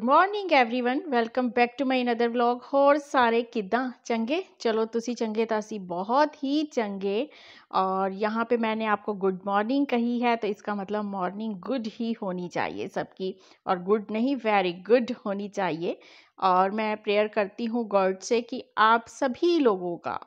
Good morning everyone, welcome back to my another vlog. होर सारे किद्दां चंगे? चलो तुसी चंगे तो असी बहुत ही चंगे। और यहाँ पे मैंने आपको गुड मॉर्निंग कही है तो इसका मतलब मॉर्निंग गुड ही होनी चाहिए सबकी, और गुड नहीं वेरी गुड होनी चाहिए। और मैं प्रेयर करती हूँ गॉड से कि आप सभी लोगों का,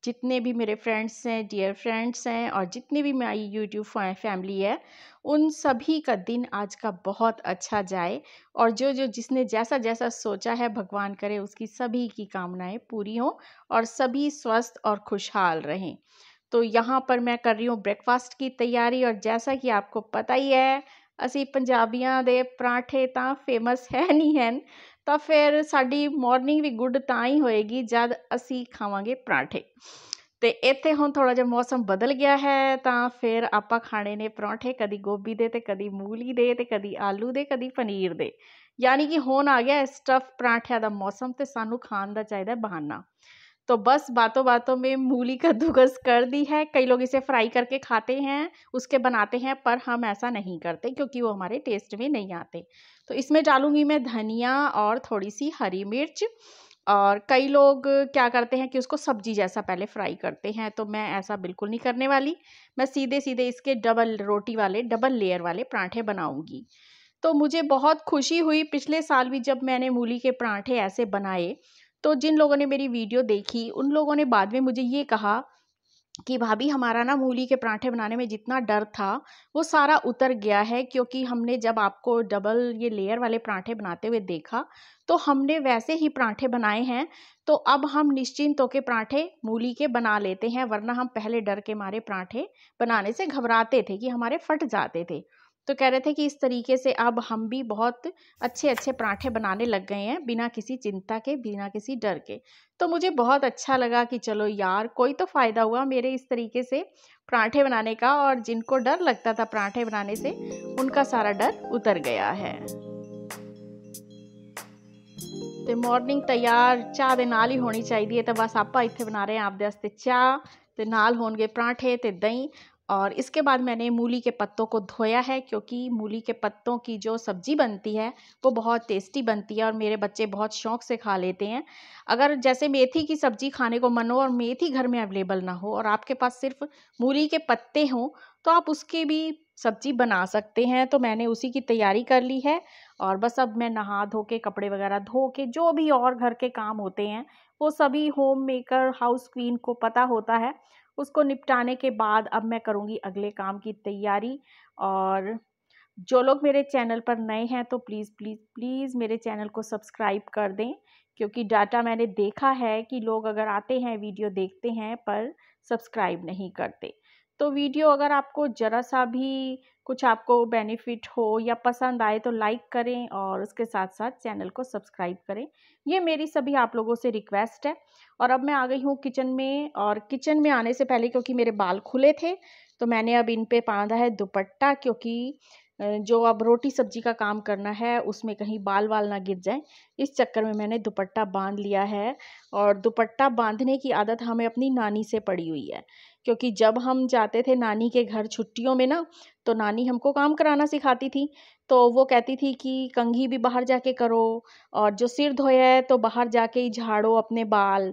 जितने भी मेरे फ्रेंड्स हैं, डियर फ्रेंड्स हैं, और जितनी भी मेरी यूट्यूब फैमिली है, उन सभी का दिन आज का बहुत अच्छा जाए। और जो जो जिसने जैसा जैसा सोचा है, भगवान करे उसकी सभी की कामनाएं पूरी हों और सभी स्वस्थ और खुशहाल रहें। तो यहाँ पर मैं कर रही हूँ ब्रेकफास्ट की तैयारी, और जैसा कि आपको पता ही है, ਅਸੀਂ ਪੰਜਾਬੀਆਂ ਦੇ ਪਰਾਂਠੇ ਤਾਂ ਫੇਮਸ ਹੈ ਨਹੀਂ ਹਨ, ਤਾਂ ਫਿਰ ਸਾਡੀ ਮਾਰਨਿੰਗ ਵੀ ਗੁੱਡ ਤਾਂ ਹੀ ਹੋਏਗੀ ਜਦ ਅਸੀਂ ਖਾਵਾਂਗੇ ਪਰਾਂਠੇ। ਤੇ ਇੱਥੇ ਹੁਣ ਥੋੜਾ ਜਿਹਾ ਮੌਸਮ ਬਦਲ ਗਿਆ ਹੈ, ਤਾਂ ਫਿਰ ਆਪਾਂ ਖਾਣੇ ਨੇ ਪਰੌਂਠੇ, ਕਦੀ ਗੋਭੀ ਦੇ ਤੇ ਕਦੀ ਮੂਲੀ ਦੇ ਤੇ ਕਦੀ ਆਲੂ ਦੇ, ਕਦੀ ਪਨੀਰ ਦੇ। यानी कि होन आ गया स्टफ पराठिया का मौसम, तो सानू खान का चाहिए बहाना। तो बस बातों बातों में मूली कद्दूकस कर दी है। कई लोग इसे फ्राई करके खाते हैं, उसके बनाते हैं, पर हम ऐसा नहीं करते क्योंकि वो हमारे टेस्ट में नहीं आते। तो इसमें डालूंगी मैं धनिया और थोड़ी सी हरी मिर्च। और कई लोग क्या करते हैं कि उसको सब्जी जैसा पहले फ्राई करते हैं, तो मैं ऐसा बिल्कुल नहीं करने वाली। मैं सीधे सीधे इसके डबल रोटी वाले, डबल लेयर वाले पराठे बनाऊंगी। तो मुझे बहुत खुशी हुई पिछले साल भी जब मैंने मूली के पराठे ऐसे बनाए, तो जिन लोगों ने मेरी वीडियो देखी उन लोगों ने बाद में मुझे ये कहा कि भाभी हमारा ना मूली के पराठे बनाने में जितना डर था वो सारा उतर गया है, क्योंकि हमने जब आपको डबल ये लेयर वाले पराठे बनाते हुए देखा तो हमने वैसे ही पराठे बनाए हैं। तो अब हम निश्चिंत होकर पराठे मूली के बना लेते हैं, वरना हम पहले डर के मारे पराठे बनाने से घबराते थे कि हमारे फट जाते थे। तो कह रहे थे कि इस तरीके से अब हम भी बहुत अच्छे अच्छे पराठे बनाने लग गए हैं, बिना किसी चिंता के, बिना किसी डर के। तो मुझे बहुत अच्छा लगा कि चलो यार, कोई तो फ़ायदा हुआ मेरे इस तरीके से पराठे बनाने का, और जिनको डर लगता था पराठे बनाने से उनका सारा डर उतर गया है। तो मॉर्निंग तैयार चाह दे नाल ही होनी चाहिए। तो बस आप इत्थे बना रहे हैं आपदे वास्ते चाह, ते नाल होंगे पराठे ते दही। और इसके बाद मैंने मूली के पत्तों को धोया है, क्योंकि मूली के पत्तों की जो सब्ज़ी बनती है वो बहुत टेस्टी बनती है और मेरे बच्चे बहुत शौक़ से खा लेते हैं। अगर जैसे मेथी की सब्ज़ी खाने को मन हो और मेथी घर में अवेलेबल ना हो और आपके पास सिर्फ मूली के पत्ते हों, तो आप उसकी भी सब्ज़ी बना सकते हैं। तो मैंने उसी की तैयारी कर ली है, और बस अब मैं नहा धो के, कपड़े वगैरह धो के, जो भी और घर के काम होते हैं वो सभी होम मेकर हाउस क्वीन को पता होता है, उसको निपटाने के बाद अब मैं करूँगी अगले काम की तैयारी। और जो लोग मेरे चैनल पर नए हैं तो प्लीज़ प्लीज़ प्लीज़ मेरे चैनल को सब्सक्राइब कर दें, क्योंकि डाटा मैंने देखा है कि लोग अगर आते हैं वीडियो देखते हैं पर सब्सक्राइब नहीं करते। तो वीडियो अगर आपको ज़रा सा भी कुछ आपको बेनिफिट हो या पसंद आए तो लाइक करें, और उसके साथ साथ चैनल को सब्सक्राइब करें। ये मेरी सभी आप लोगों से रिक्वेस्ट है। और अब मैं आ गई हूँ किचन में, और किचन में आने से पहले क्योंकि मेरे बाल खुले थे तो मैंने अब इन पे बांधा है दुपट्टा, क्योंकि जो अब रोटी सब्जी का काम करना है उसमें कहीं बाल वाल ना गिर जाए, इस चक्कर में मैंने दुपट्टा बांध लिया है। और दुपट्टा बांधने की आदत हमें अपनी नानी से पड़ी हुई है, क्योंकि जब हम जाते थे नानी के घर छुट्टियों में ना, तो नानी हमको काम कराना सिखाती थी। तो वो कहती थी कि कंघी भी बाहर जाके करो, और जो सिर धोया है तो बाहर जाके ही झाड़ो अपने बाल,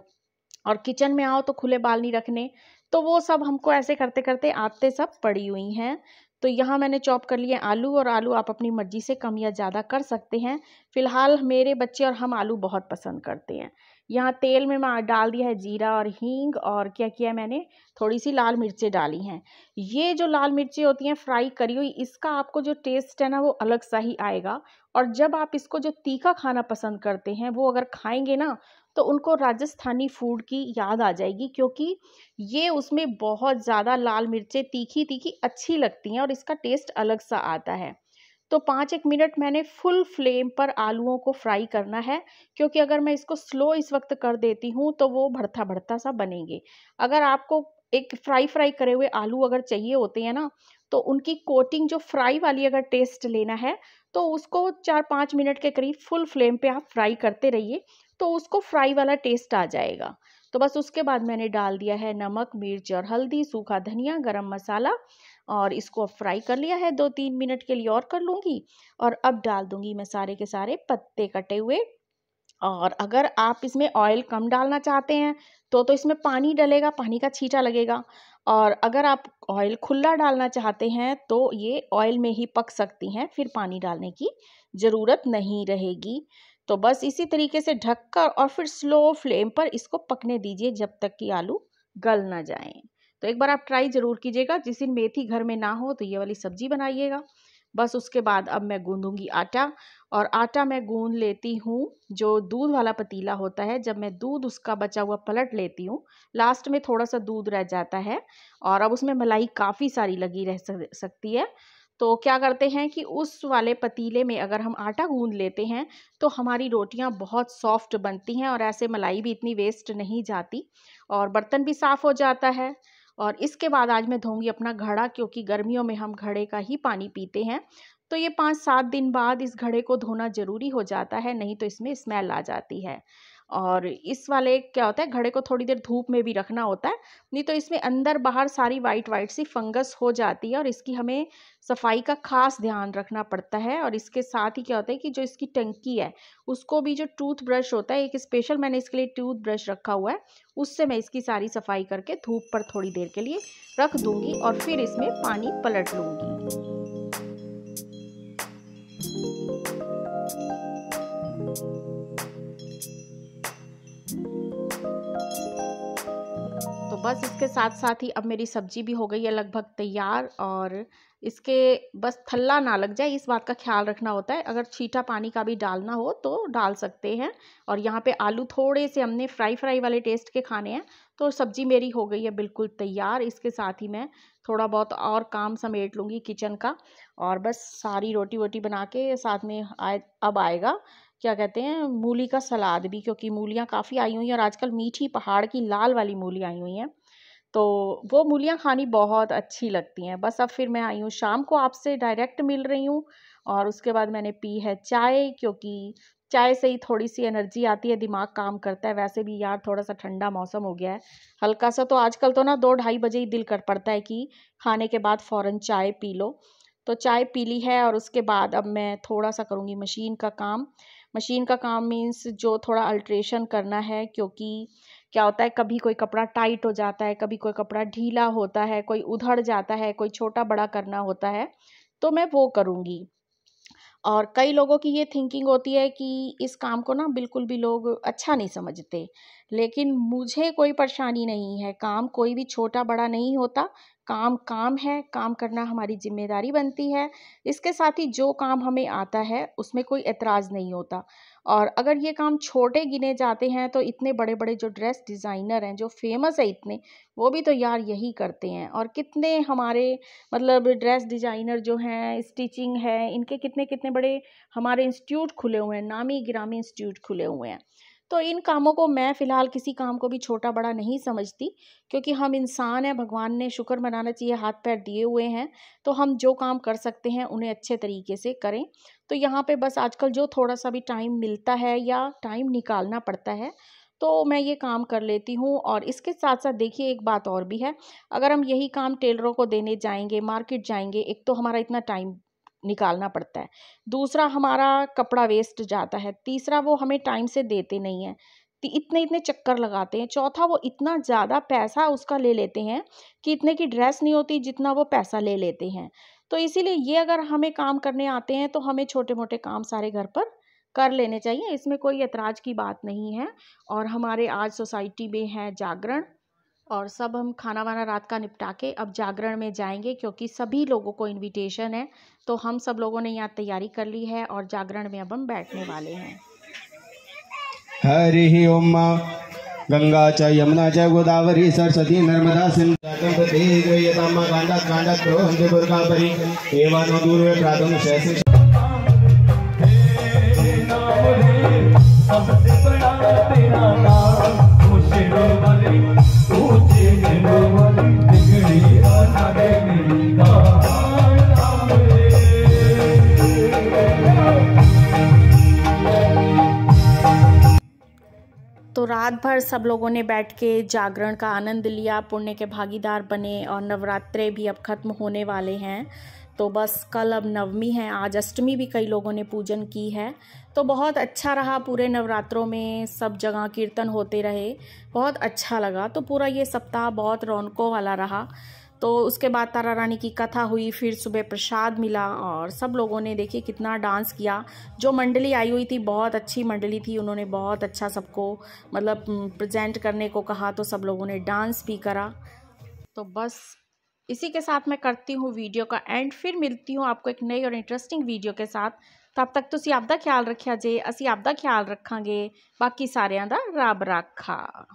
और किचन में आओ तो खुले बाल नहीं रखने। तो वो सब हमको ऐसे करते करते आदतें सब पड़ी हुई हैं। तो यहाँ मैंने चॉप कर लिए आलू, और आलू आप अपनी मर्जी से कम या ज़्यादा कर सकते हैं। फ़िलहाल मेरे बच्चे और हम आलू बहुत पसंद करते हैं। यहाँ तेल में मैं डाल दिया है जीरा और हींग, और क्या किया मैंने, थोड़ी सी लाल मिर्चें डाली हैं। ये जो लाल मिर्चें होती हैं फ्राई करी हुई, इसका आपको जो टेस्ट है ना वो अलग सा ही आएगा। और जब आप इसको जो तीखा खाना पसंद करते हैं वो अगर खाएंगे ना, तो उनको राजस्थानी फूड की याद आ जाएगी, क्योंकि ये उसमें बहुत ज़्यादा लाल मिर्चें तीखी तीखी अच्छी लगती हैं और इसका टेस्ट अलग सा आता है। तो 5-1 मिनट मैंने फुल फ्लेम पर आलूओं को फ्राई करना है, क्योंकि अगर मैं इसको स्लो इस वक्त कर देती हूँ तो वो भरता भरता सा बनेंगे। अगर आपको एक फ्राई करे हुए आलू अगर चाहिए होते हैं ना, तो उनकी कोटिंग जो फ्राई वाली अगर टेस्ट लेना है तो उसको 4-5 मिनट के करीब फुल फ्लेम पे आप फ्राई करते रहिए, तो उसको फ्राई वाला टेस्ट आ जाएगा। तो तो बस उसके बाद मैंने डाल दिया है नमक, मिर्च और हल्दी, सूखा धनिया, गरम मसाला, और इसको अब फ्राई कर लिया है 2-3 मिनट के लिए और कर लूँगी। और अब डाल दूँगी मैं सारे के सारे पत्ते कटे हुए। और अगर आप इसमें ऑयल कम डालना चाहते हैं तो इसमें पानी डलेगा, पानी का छींटा लगेगा। और अगर आप ऑयल खुला डालना चाहते हैं तो ये ऑयल में ही पक सकती हैं, फिर पानी डालने की ज़रूरत नहीं रहेगी। तो बस इसी तरीके से ढककर और फिर स्लो फ्लेम पर इसको पकने दीजिए जब तक कि आलू गल ना जाएं। तो एक बार आप ट्राई ज़रूर कीजिएगा। जिस दिन मेथी घर में ना हो तो ये वाली सब्ज़ी बनाइएगा। बस उसके बाद अब मैं गूँधूँगी आटा, और आटा मैं गूँध लेती हूँ जो दूध वाला पतीला होता है। जब मैं दूध उसका बचा हुआ पलट लेती हूँ, लास्ट में थोड़ा सा दूध रह जाता है और अब उसमें मलाई काफ़ी सारी लगी रह सकती है। तो क्या करते हैं कि उस वाले पतीले में अगर हम आटा गूँध लेते हैं तो हमारी रोटियां बहुत सॉफ्ट बनती हैं और ऐसे मलाई भी इतनी वेस्ट नहीं जाती और बर्तन भी साफ़ हो जाता है। और इसके बाद आज मैं धोऊंगी अपना घड़ा, क्योंकि गर्मियों में हम घड़े का ही पानी पीते हैं। तो ये 5-7 दिन बाद इस घड़े को धोना ज़रूरी हो जाता है, नहीं तो इसमें स्मेल आ जाती है। और इस वाले क्या होता है, घड़े को थोड़ी देर धूप में भी रखना होता है, नहीं तो इसमें अंदर बाहर सारी वाइट वाइट सी फंगस हो जाती है और इसकी हमें सफाई का खास ध्यान रखना पड़ता है। और इसके साथ ही क्या होता है कि जो इसकी टंकी है उसको भी, जो टूथ ब्रश होता है, एक स्पेशल मैंने इसके लिए टूथ ब्रश रखा हुआ है, उससे मैं इसकी सारी सफाई करके धूप पर थोड़ी देर के लिए रख दूंगी और फिर इसमें पानी पलट लूंगी। तो बस इसके साथ साथ ही अब मेरी सब्जी भी हो गई है लगभग तैयार। और इसके बस थल्ला ना लग जाए, इस बात का ख्याल रखना होता है। अगर छींटा पानी का भी डालना हो तो डाल सकते हैं। और यहाँ पे आलू थोड़े से हमने फ्राई वाले टेस्ट के खाने हैं। तो सब्जी मेरी हो गई है बिल्कुल तैयार। इसके साथ ही मैं थोड़ा बहुत और काम समेट लूँगी किचन का, और बस सारी रोटी वोटी बना के साथ में अब आएगा क्या कहते हैं, मूली का सलाद भी, क्योंकि मूलियाँ काफ़ी आई हुई हैं और आजकल मीठी पहाड़ की लाल वाली मूली आई हुई हैं, तो वो मूलियाँ खानी बहुत अच्छी लगती हैं। बस अब फिर मैं आई हूँ शाम को, आपसे डायरेक्ट मिल रही हूँ। और उसके बाद मैंने पी है चाय, क्योंकि चाय से ही थोड़ी सी एनर्जी आती है, दिमाग काम करता है। वैसे भी यार थोड़ा सा ठंडा मौसम हो गया है हल्का सा, तो आजकल तो ना 2-2:30 बजे ही दिल कर पड़ता है कि खाने के बाद फ़ौरन चाय पी लो। तो चाय पी ली है और उसके बाद अब मैं थोड़ा सा करूँगी मशीन का काम। मशीन का काम मीन्स जो थोड़ा अल्ट्रेशन करना है, क्योंकि क्या होता है कभी कोई कपड़ा टाइट हो जाता है, कभी कोई कपड़ा ढीला होता है, कोई उधड़ जाता है, कोई छोटा बड़ा करना होता है, तो मैं वो करूँगी। और कई लोगों की ये थिंकिंग होती है कि इस काम को ना बिल्कुल भी लोग अच्छा नहीं समझते, लेकिन मुझे कोई परेशानी नहीं है। काम कोई भी छोटा बड़ा नहीं होता, काम काम है, काम करना हमारी जिम्मेदारी बनती है। इसके साथ ही जो काम हमें आता है उसमें कोई एतराज़ नहीं होता। और अगर ये काम छोटे गिने जाते हैं तो इतने बड़े बड़े जो ड्रेस डिज़ाइनर हैं, जो फेमस है इतने, वो भी तो यार यही करते हैं। और कितने हमारे मतलब ड्रेस डिज़ाइनर जो हैं, स्टिचिंग है, इनके कितने कितने बड़े हमारे इंस्टीट्यूट खुले हुए हैं, नामी गिरामी इंस्टीट्यूट खुले हुए हैं। तो इन कामों को मैं फ़िलहाल किसी काम को भी छोटा बड़ा नहीं समझती, क्योंकि हम इंसान हैं, भगवान ने शुक्र मनाना चाहिए हाथ पैर दिए हुए हैं, तो हम जो काम कर सकते हैं उन्हें अच्छे तरीके से करें। तो यहाँ पे बस आजकल जो थोड़ा सा भी टाइम मिलता है या टाइम निकालना पड़ता है, तो मैं ये काम कर लेती हूँ। और इसके साथ साथ देखिए एक बात और भी है, अगर हम यही काम टेलरों को देने जाएंगे, मार्केट जाएंगे, एक तो हमारा इतना टाइम निकालना पड़ता है, दूसरा हमारा कपड़ा वेस्ट जाता है, तीसरा वो हमें टाइम से देते नहीं हैं, इतने इतने चक्कर लगाते हैं, चौथा वो इतना ज़्यादा पैसा उसका ले लेते हैं कि इतने की ड्रेस नहीं होती जितना वो पैसा ले लेते हैं। तो इसीलिए ये अगर हमें काम करने आते हैं तो हमें छोटे मोटे काम सारे घर पर कर लेने चाहिए, इसमें कोई ऐतराज़ की बात नहीं है। और हमारे आज सोसाइटी में है जागरण, और सब हम खाना वाना रात का निपटा के अब जागरण में जाएंगे, क्योंकि सभी लोगों को इनविटेशन है। तो हम सब लोगों ने यहाँ तैयारी कर ली है और जागरण में अब हम बैठने वाले हैं। हरि ओम। गंगा च यमुना च गोदावरी सरस्वती नर्मदा सिंधु तो रात भर सब लोगों ने बैठ के जागरण का आनंद लिया, पुण्य के भागीदार बने और नवरात्रे भी अब ख़त्म होने वाले हैं। तो बस कल अब नवमी है, आज अष्टमी भी कई लोगों ने पूजन की है। तो बहुत अच्छा रहा, पूरे नवरात्रों में सब जगह कीर्तन होते रहे, बहुत अच्छा लगा। तो पूरा ये सप्ताह बहुत रौनकों वाला रहा। तो उसके बाद तारा रानी की कथा हुई, फिर सुबह प्रसाद मिला और सब लोगों ने देखिए कितना डांस किया। जो मंडली आई हुई थी बहुत अच्छी मंडली थी, उन्होंने बहुत अच्छा सबको मतलब प्रेजेंट करने को कहा, तो सब लोगों ने डांस भी करा। तो बस इसी के साथ मैं करती हूँ वीडियो का एंड, फिर मिलती हूँ आपको एक नई और इंटरेस्टिंग वीडियो के साथ। तब तक तुसी आपदा ख्याल रखिया जे, असी आपदा ख्याल रखांगे। बाकी सारिਆਂ ਦਾ ਰੱਬ ਰਾਖਾ।